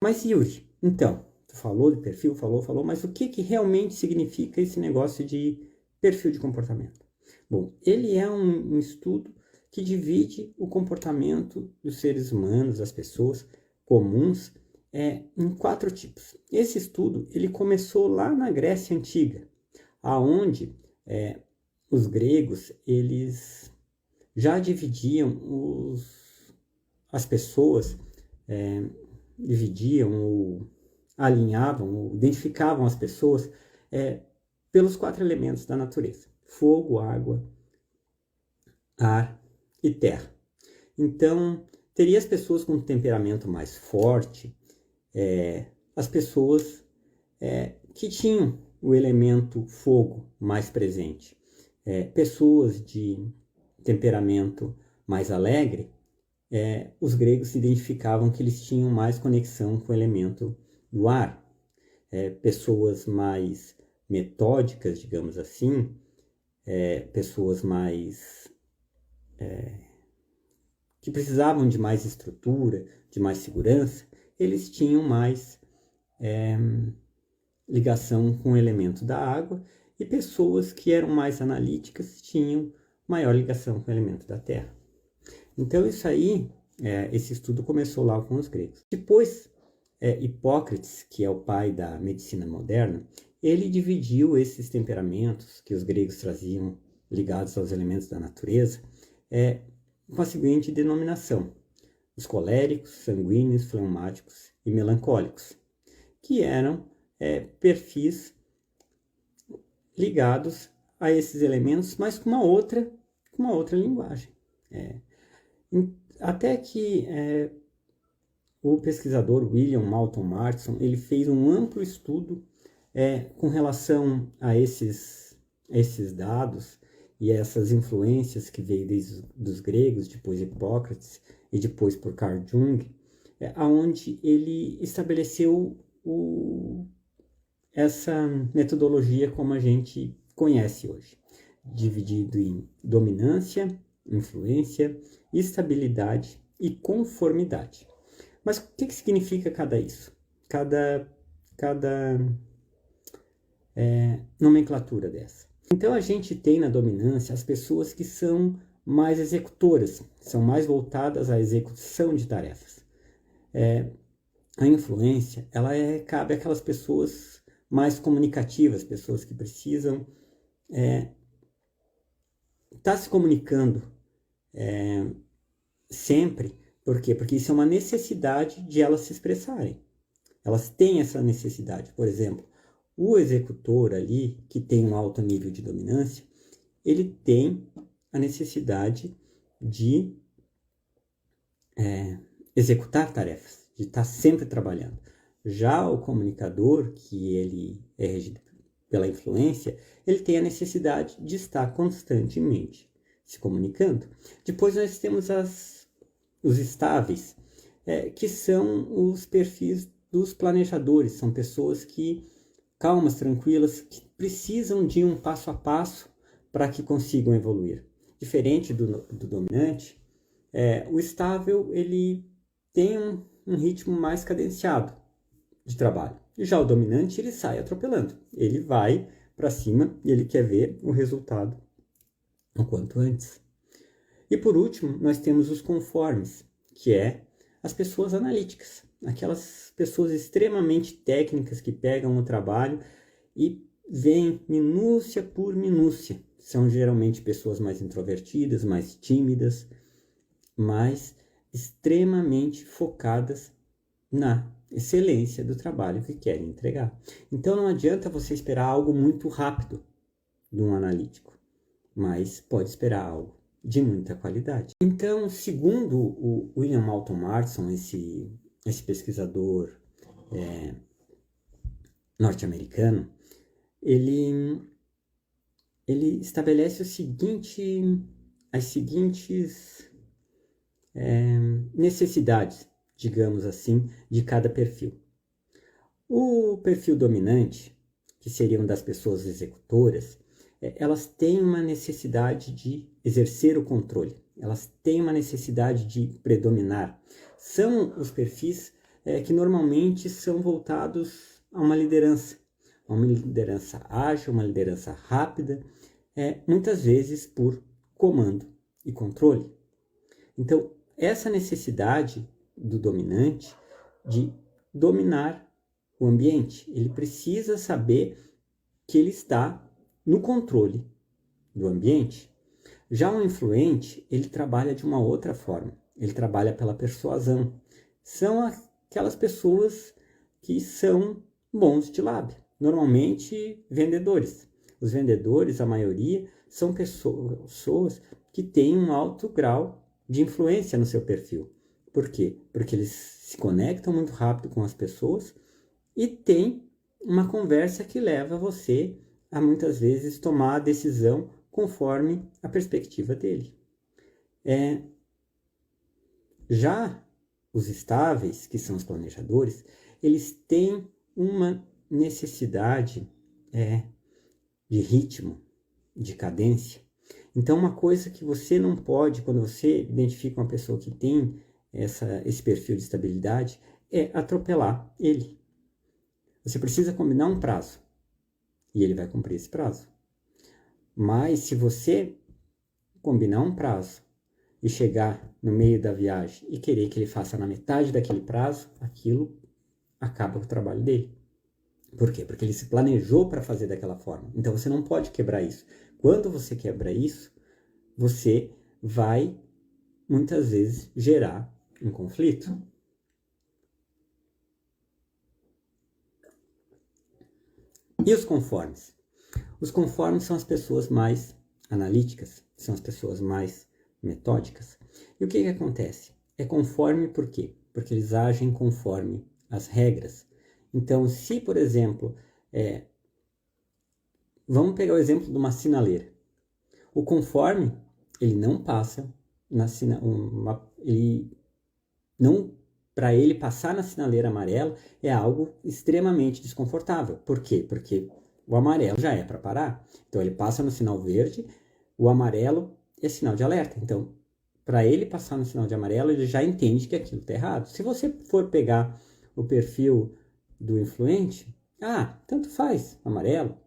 Mas Yuri, então, tu falou de perfil, falou, mas o que realmente significa esse negócio de perfil de comportamento? Bom, ele é um estudo que divide o comportamento dos seres humanos, das pessoas comuns, em 4 tipos. Esse estudo ele começou lá na Grécia Antiga, aonde os gregos eles já dividiam as pessoas, dividiam ou alinhavam ou identificavam as pessoas pelos 4 elementos da natureza: fogo, água, ar e terra. Então, teria as pessoas com temperamento mais forte, as pessoas que tinham o elemento fogo mais presente, pessoas de temperamento mais alegre, os gregos se identificavam que eles tinham mais conexão com o elemento do ar. Pessoas mais metódicas, digamos assim, pessoas mais que precisavam de mais estrutura, de mais segurança, eles tinham mais ligação com o elemento da água, e pessoas que eram mais analíticas tinham maior ligação com o elemento da terra. Então isso aí, esse estudo começou lá com os gregos. Depois, Hipócrates, que é o pai da medicina moderna, ele dividiu esses temperamentos que os gregos traziam ligados aos elementos da natureza com a seguinte denominação: os coléricos, sanguíneos, fleumáticos e melancólicos, que eram perfis ligados a esses elementos, mas com uma outra linguagem. Até que o pesquisador William Moulton Marston ele fez um amplo estudo com relação a esses dados e essas influências que veio dos gregos, depois Hipócrates e depois por Carl Jung, aonde ele estabeleceu essa metodologia como a gente conhece hoje, dividido em dominância, influência, estabilidade e conformidade. Mas o que significa cada nomenclatura dessa? Então a gente tem na dominância as pessoas que são mais executoras, são mais voltadas à execução de tarefas. A influência, cabe àquelas pessoas mais comunicativas, pessoas que precisam estar se comunicando sempre. Por quê? Porque isso é uma necessidade de elas se expressarem. Elas têm essa necessidade. Por exemplo, o executor ali, que tem um alto nível de dominância, ele tem a necessidade de executar tarefas, de estar sempre trabalhando. Já o comunicador, que ele é regido pela influência, ele tem a necessidade de estar constantemente se comunicando. Depois nós temos os estáveis, que são os perfis dos planejadores. São pessoas que, calmas, tranquilas, que precisam de um passo a passo para que consigam evoluir. Diferente do dominante, o estável ele tem um ritmo mais cadenciado de trabalho. Já o dominante, ele sai atropelando. Ele vai para cima e ele quer ver o resultado o quanto antes. E por último, nós temos os conformes, que as pessoas analíticas. Aquelas pessoas extremamente técnicas que pegam o trabalho e veem minúcia por minúcia. São geralmente pessoas mais introvertidas, mais tímidas, mas extremamente focadas na excelência do trabalho que querem entregar. Então não adianta você esperar algo muito rápido de um analítico, mas pode esperar algo de muita qualidade. Então, segundo o William Moulton Marston, esse pesquisador norte-americano, ele estabelece as seguintes necessidades, digamos assim, de cada perfil. O perfil dominante, que seriam das pessoas executoras, elas têm uma necessidade de exercer o controle, elas têm uma necessidade de predominar. São os perfis que normalmente são voltados a uma liderança ágil, uma liderança rápida, muitas vezes por comando e controle. Então, essa necessidade do dominante de dominar o ambiente, ele precisa saber que ele está no controle do ambiente. Já o influente, ele trabalha de uma outra forma. Ele trabalha pela persuasão. São aquelas pessoas que são bons de lábia. Normalmente, vendedores. Os vendedores, a maioria, são pessoas que têm um alto grau de influência no seu perfil. Por quê? Porque eles se conectam muito rápido com as pessoas e têm uma conversa que leva você a muitas vezes tomar a decisão conforme a perspectiva dele. Já os estáveis, que são os planejadores, eles têm uma necessidade de ritmo, de cadência. Então, uma coisa que você não pode, quando você identifica uma pessoa que tem esse perfil de estabilidade, é atropelar ele. Você precisa combinar um prazo, e ele vai cumprir esse prazo. Mas se você combinar um prazo e chegar no meio da viagem e querer que ele faça na metade daquele prazo, aquilo acaba com o trabalho dele. Por quê? Porque ele se planejou para fazer daquela forma. Então você não pode quebrar isso. Quando você quebra isso, você vai muitas vezes gerar um conflito. E os conformes? Os conformes são as pessoas mais analíticas, são as pessoas mais metódicas. E o que acontece? É conforme por quê? Porque eles agem conforme as regras. Então, se, por exemplo, vamos pegar o exemplo de uma sinaleira. O conforme, ele não passa na para ele passar na sinaleira amarela é algo extremamente desconfortável. Por quê? Porque o amarelo já é para parar. Então, ele passa no sinal verde, o amarelo é sinal de alerta. Então, para ele passar no sinal de amarelo, ele já entende que aquilo está errado. Se você for pegar o perfil do influente, tanto faz, amarelo.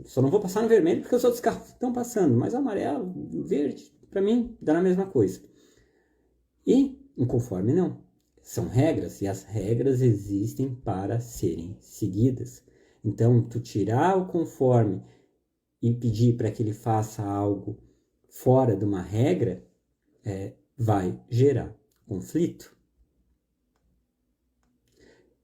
Só não vou passar no vermelho porque os outros carros estão passando. Mas amarelo, verde, para mim, dá na mesma coisa. E um conforme não. São regras, e as regras existem para serem seguidas. Então, tu tirar o conforme e pedir para que ele faça algo fora de uma regra, vai gerar conflito.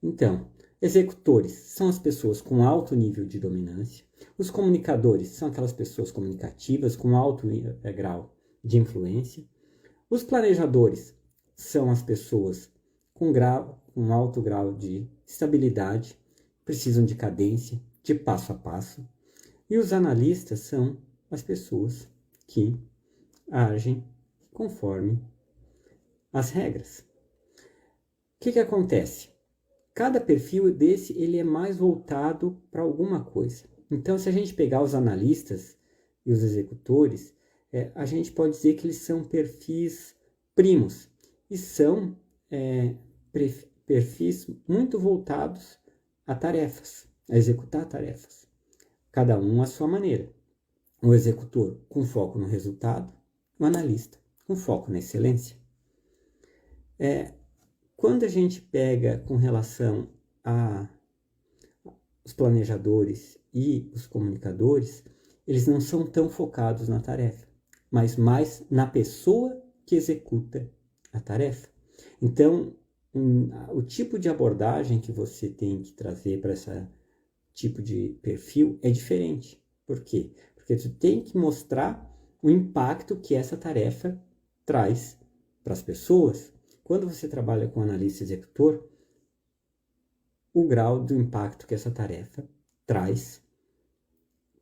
Então, executores são as pessoas com alto nível de dominância. Os comunicadores são aquelas pessoas comunicativas com alto grau de influência. Os planejadores são as pessoas com alto grau de estabilidade, precisam de cadência, de passo a passo. E os analistas são as pessoas que agem conforme as regras. O que acontece? Cada perfil desse ele é mais voltado para alguma coisa. Então, se a gente pegar os analistas e os executores, a gente pode dizer que eles são perfis primos e são perfis muito voltados a tarefas, a executar tarefas. Cada um à sua maneira. O executor com foco no resultado, o analista com foco na excelência. Quando a gente pega com relação a os planejadores e os comunicadores, eles não são tão focados na tarefa, mas mais na pessoa que executa a tarefa. Então, o tipo de abordagem que você tem que trazer para esse tipo de perfil é diferente. Por quê? Porque tu tem que mostrar o impacto que essa tarefa traz para as pessoas. Quando você trabalha com analista executor, o grau do impacto que essa tarefa traz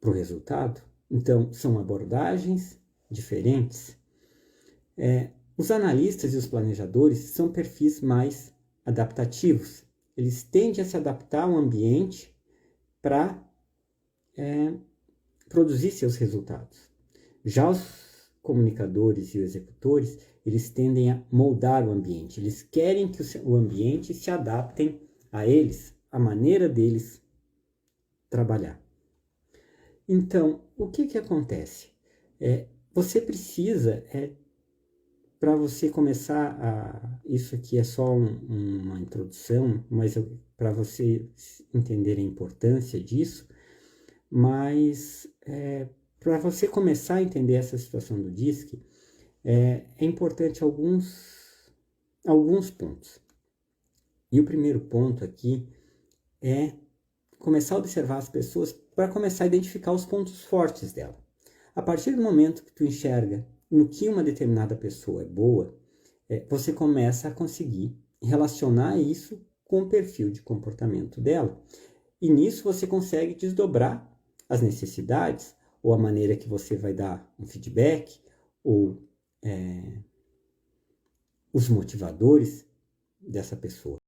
para o resultado. Então, são abordagens diferentes. Os analistas e os planejadores são perfis mais adaptativos. Eles tendem a se adaptar ao ambiente para produzir seus resultados. Já os comunicadores e os executores, eles tendem a moldar o ambiente. Eles querem que o ambiente se adaptem a eles, a maneira deles trabalhar. Então, o que acontece? Você precisa, para você começar isso aqui é só uma introdução, mas para você entender a importância disso, mas para você começar a entender essa situação do DISC, é importante alguns pontos. E o primeiro ponto aqui é começar a observar as pessoas para começar a identificar os pontos fortes dela. A partir do momento que tu enxerga no que uma determinada pessoa é boa, você começa a conseguir relacionar isso com o perfil de comportamento dela. E nisso você consegue desdobrar as necessidades, ou a maneira que você vai dar um feedback, ou os motivadores dessa pessoa.